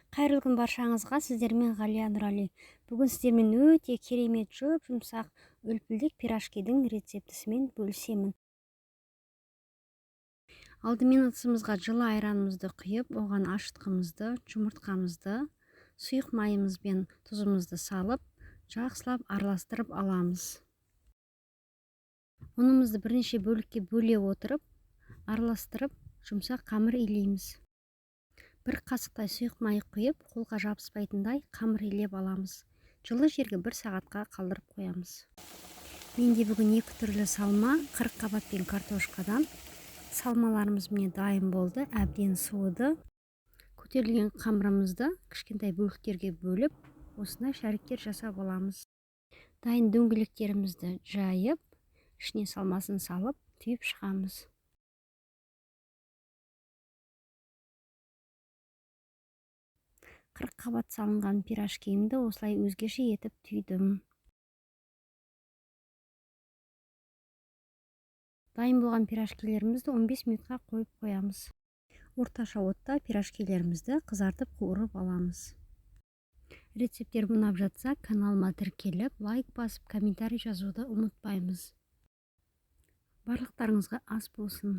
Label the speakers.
Speaker 1: Қайырлы күн баршаңызға, сіздермен Ғалия Нұрали. Бүгін сіздермен өте керемет жұмсақ үлпілдек пирожкидің рецептісімен бөлісемін. Алдымен ыдысымызға жылы айранымызды құйып, оған ашытқымызды, жұмыртқамызды, сұйық майымыз бен тұзымызды салып, жақсылап араластырып аламыз. Ұнымызды бірнеше бөлікке бөле отырып, араластырып, жұмсақ қамыр илейміз. Бір қасықтай сұйық май құйып, қолға жабыспайтындай қамыр илеп аламыз. Жылы жерге 1 сағатқа қалдырып қоямыз. Менде бүгін 2 түрлі салма, 40 қабатпен картошкадан. Салмаларымыз міне дайын болды, әбден суыды. Көтерілген қамырымызды кішкентай бөліктерге бөліп, осындай шариктер жасап аламыз. Дайын дөңгелектерімізді жайып, ішіне салмасын салып, түйіп шығамыз. Қырық қабат салынған пирожкиімді осылай өзгеше етіп түйдім. Дайын болған пирожкилерімізді 15 минутқа қойып қоямыз. Орташа отта пирожкилерімізді қызартып қуырып аламыз. Рецептер ұнап жатса, каналыма тіркеліп, лайк басып, комментарий жазуды ұмытпаймыз. Барлықтарыңызға ас болсын.